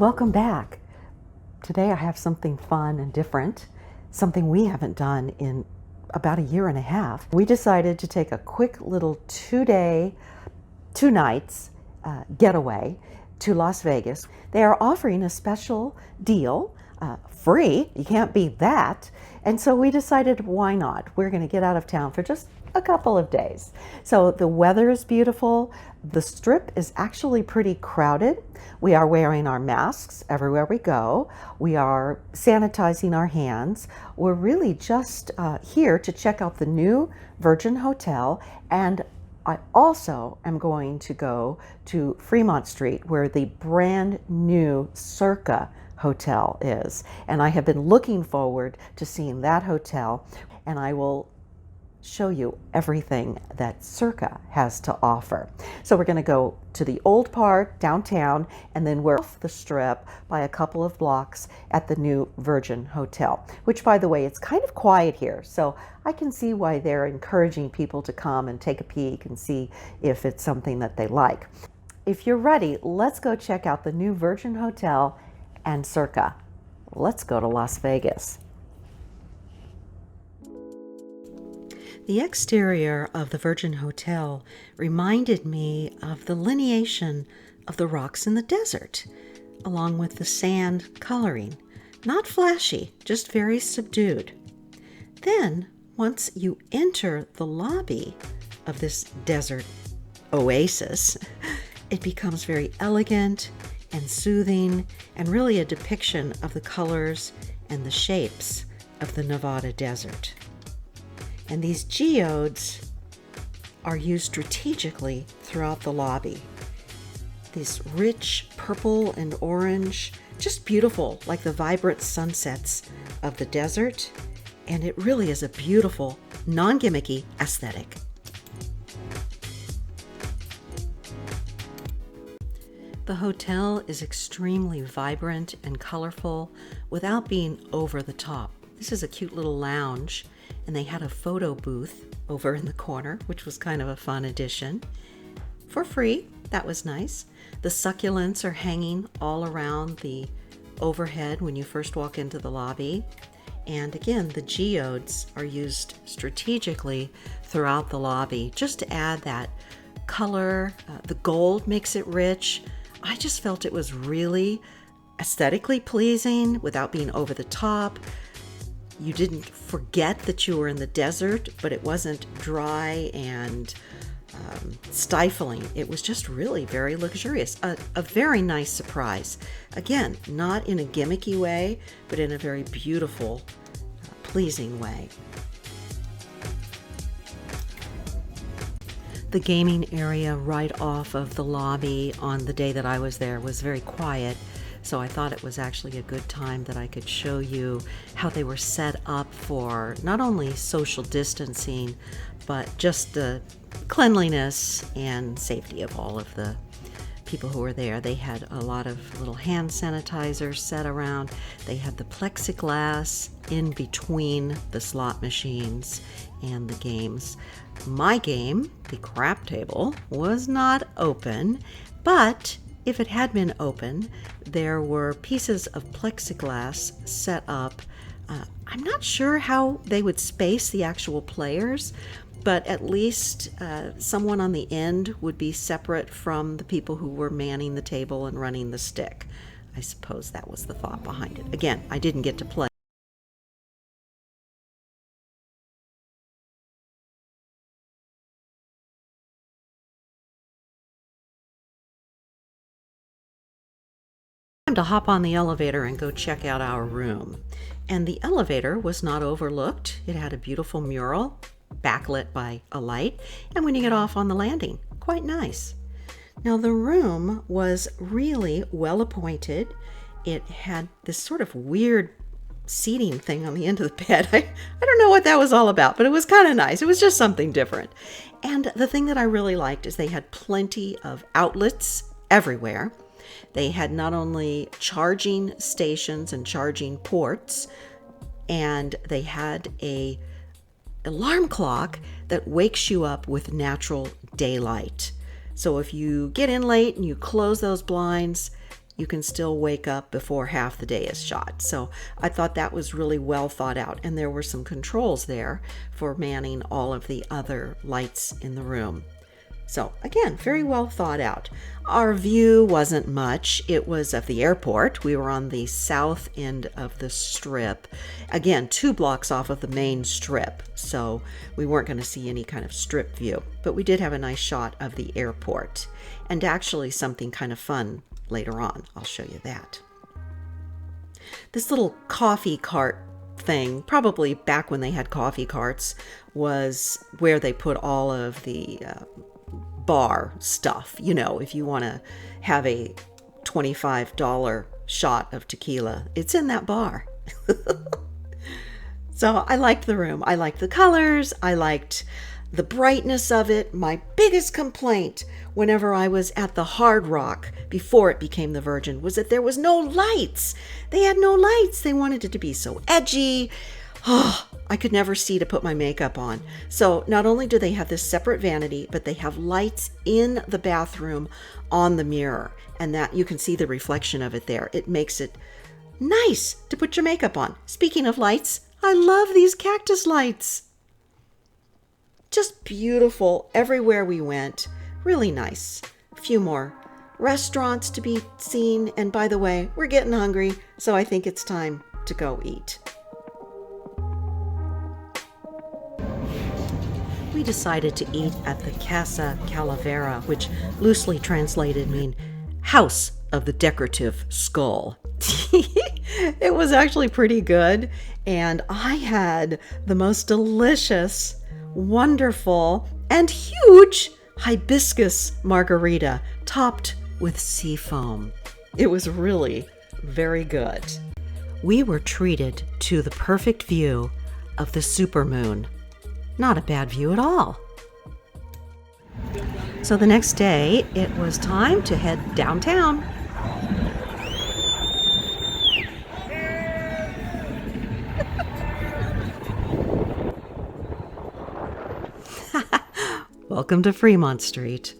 welcome back. Today I have something fun and different, something we haven't done in about a year and a half. We decided to take a quick little 2 nights getaway to Las Vegas. They are offering a special deal, free, you can't beat that. And so we decided, why not? We're going to get out of town for just a couple of days. So the weather is beautiful. The strip is actually pretty crowded. We are wearing our masks everywhere we go. We are sanitizing our hands. We're really just here to check out the new Virgin Hotel, and I also am going to go to Fremont Street where the brand new Circa hotel is. And I have been looking forward to seeing that hotel, and I will show you everything that Circa has to offer. So we're going to go to the old part downtown, and then we're off the strip by a couple of blocks at the new Virgin Hotel, which, by the way, it's kind of quiet here. So I can see why they're encouraging people to come and take a peek and see if it's something that they like. If you're ready, let's go check out the new Virgin Hotel and Circa. Let's go to Las Vegas. The exterior of the Virgin Hotel reminded me of the lineation of the rocks in the desert, along with the sand coloring. Not flashy, just very subdued. Then, once you enter the lobby of this desert oasis, it becomes very elegant and soothing, and really a depiction of the colors and the shapes of the Nevada desert. And these geodes are used strategically throughout the lobby. These rich purple and orange, just beautiful, like the vibrant sunsets of the desert. And it really is a beautiful, non-gimmicky aesthetic. The hotel is extremely vibrant and colorful without being over the top. This is a cute little lounge, and they had a photo booth over in the corner, which was kind of a fun addition. For free, that was nice. The succulents are hanging all around the overhead when you first walk into the lobby. And again, the geodes are used strategically throughout the lobby just to add that color. The gold makes it rich. I just felt it was really aesthetically pleasing without being over the top. You didn't forget that you were in the desert, but it wasn't dry and stifling. It was just really very luxurious. A very nice surprise. Again, not in a gimmicky way, but in a very beautiful, pleasing way. The gaming area right off of the lobby on the day that I was there was very quiet. So I thought it was actually a good time that I could show you how they were set up for not only social distancing, but just the cleanliness and safety of all of the people who were there. They had a lot of little hand sanitizers set around. They had the plexiglass in between the slot machines and the games. My game, the crap table, was not open, but if it had been open, there were pieces of plexiglass set up. I'm not sure how they would space the actual players, but at least someone on the end would be separate from the people who were manning the table and running the stick. I suppose that was the thought behind it. Again, I didn't get to play. To hop on the elevator and go check out our room. And the elevator was not overlooked. It had a beautiful mural backlit by a light, and when you get off on the landing, quite nice. Now the room was really well appointed. It had this sort of weird seating thing on the end of the bed. I don't know what that was all about, but it was kind of nice. It was just something different. And the thing that I really liked is they had plenty of outlets everywhere. They had not only charging stations and charging ports, and they had a alarm clock that wakes you up with natural daylight. So if you get in late and you close those blinds, you can still wake up before half the day is shot. So I thought that was really well thought out. And there were some controls there for manning all of the other lights in the room. So again, very well thought out. Our view wasn't much. It was of the airport. We were on the south end of the strip. Again, 2 blocks off of the main strip. So we weren't going to see any kind of strip view. But we did have a nice shot of the airport. And actually something kind of fun later on. I'll show you that. This little coffee cart thing, probably back when they had coffee carts, was where they put all of the bar stuff. You know, if you want to have a $25 shot of tequila, it's in that bar. So I liked the room. I liked the colors. I liked the brightness of it. My biggest complaint whenever I was at the Hard Rock before it became the Virgin was that there was no lights. They had no lights. They wanted it to be so edgy. Oh, I could never see to put my makeup on. So not only do they have this separate vanity, but they have lights in the bathroom on the mirror, and that you can see the reflection of it there. It makes it nice to put your makeup on. Speaking of lights, I love these cactus lights. Just beautiful everywhere we went. Really nice. A few more restaurants to be seen. And by the way, we're getting hungry, so I think it's time to go eat. We decided to eat at the Casa Calavera, which loosely translated mean House of the Decorative Skull. It was actually pretty good, and I had the most delicious, wonderful, and huge hibiscus margarita topped with sea foam. It was really very good. We were treated to the perfect view of the supermoon. Not a bad view at all. So the next day, it was time to head downtown. Welcome to Fremont Street.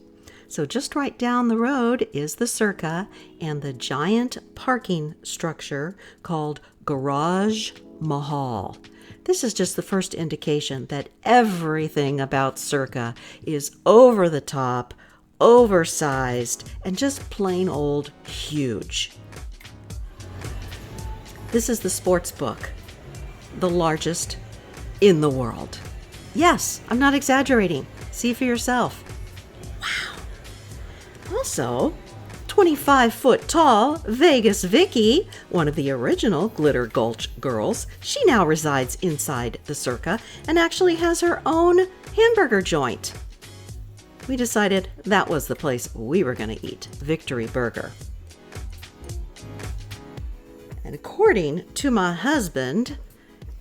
So just right down the road is the Circa and the giant parking structure called Garage Mahal. This is just the first indication that everything about Circa is over the top, oversized, and just plain old huge. This is the sports book, the largest in the world. Yes, I'm not exaggerating. See for yourself. Wow. Also, 25-foot tall Vegas Vicky, one of the original Glitter Gulch girls, she now resides inside the Circa and actually has her own hamburger joint. We decided that was the place we were going to eat, Victory Burger. And according to my husband,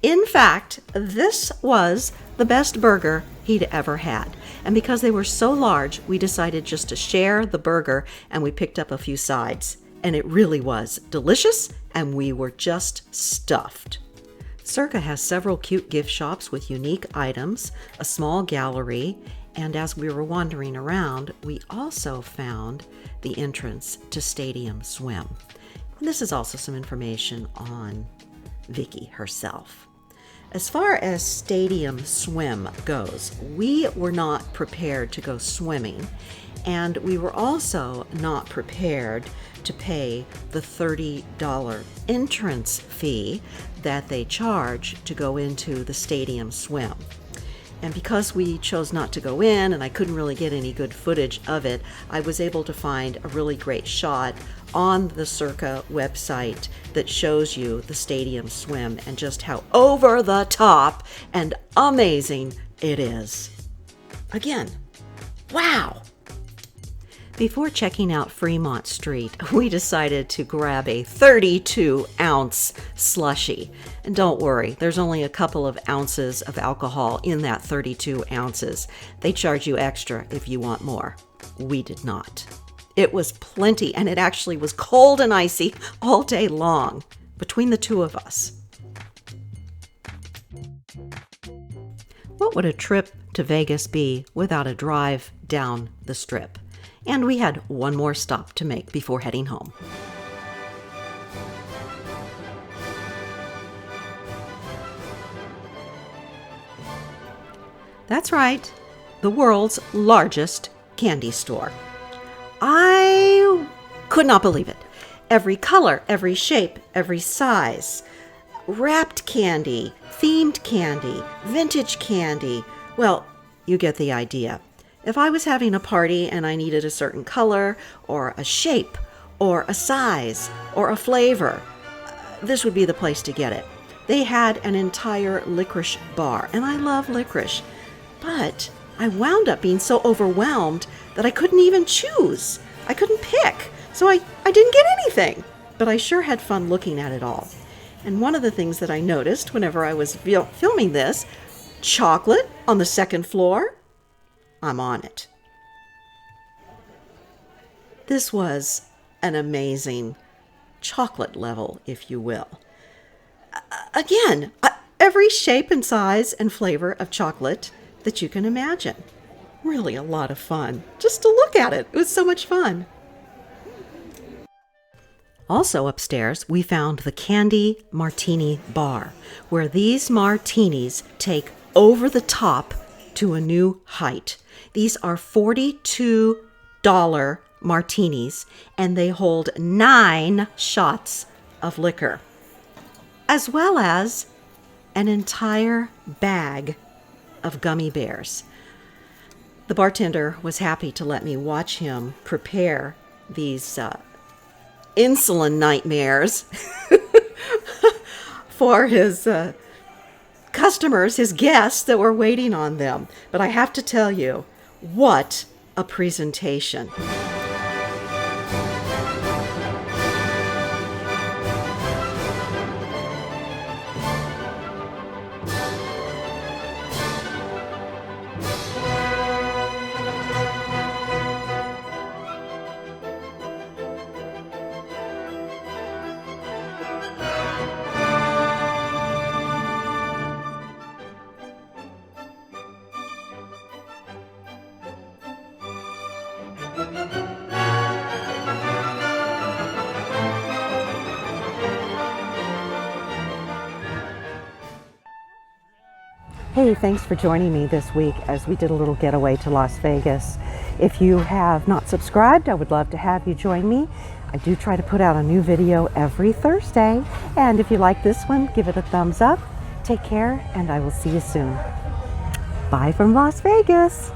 in fact, this was the best burger he'd ever had. And because they were so large, we decided just to share the burger, and we picked up a few sides. And it really was delicious, and we were just stuffed. Circa has several cute gift shops with unique items, a small gallery, and as we were wandering around, we also found the entrance to Stadium Swim. And this is also some information on Vicky herself. As far as Stadium Swim goes, we were not prepared to go swimming, and we were also not prepared to pay the $30 entrance fee that they charge to go into the Stadium Swim. And because we chose not to go in and I couldn't really get any good footage of it, I was able to find a really great shot on the Circa website that shows you the Stadium Swim and just how over the top and amazing it is. Again, wow! Before checking out Fremont Street, we decided to grab a 32-ounce slushie. And don't worry, there's only a couple of ounces of alcohol in that 32 ounces. They charge you extra if you want more. We did not. It was plenty, and it actually was cold and icy all day long between the two of us. What would a trip to Vegas be without a drive down the strip? And we had one more stop to make before heading home. That's right, the world's largest candy store. I could not believe it. Every color, every shape, every size. Wrapped candy, themed candy, vintage candy. Well, you get the idea. If I was having a party and I needed a certain color, or a shape, or a size, or a flavor, this would be the place to get it. They had an entire licorice bar, and I love licorice. But I wound up being so overwhelmed that I couldn't even choose. I couldn't pick. So I didn't get anything. But I sure had fun looking at it all. And one of the things that I noticed whenever I was filming this, chocolate on the second floor, I'm on it. This was an amazing chocolate level, if you will. Again, every shape and size and flavor of chocolate that you can imagine. Really a lot of fun. Just to look at it. It was so much fun. Also upstairs, we found the Candy Martini Bar, where these martinis take over the top to a new height. These are $42 martinis, and they hold 9 shots of liquor, as well as an entire bag of gummy bears. The bartender was happy to let me watch him prepare these insulin nightmares for his customers, his guests that were waiting on them. But I have to tell you, what a presentation. Hey, thanks for joining me this week as we did a little getaway to Las Vegas. If you have not subscribed, I would love to have you join me. I do try to put out a new video every Thursday. And if you like this one, give it a thumbs up. Take care, and I will see you soon. Bye from Las Vegas.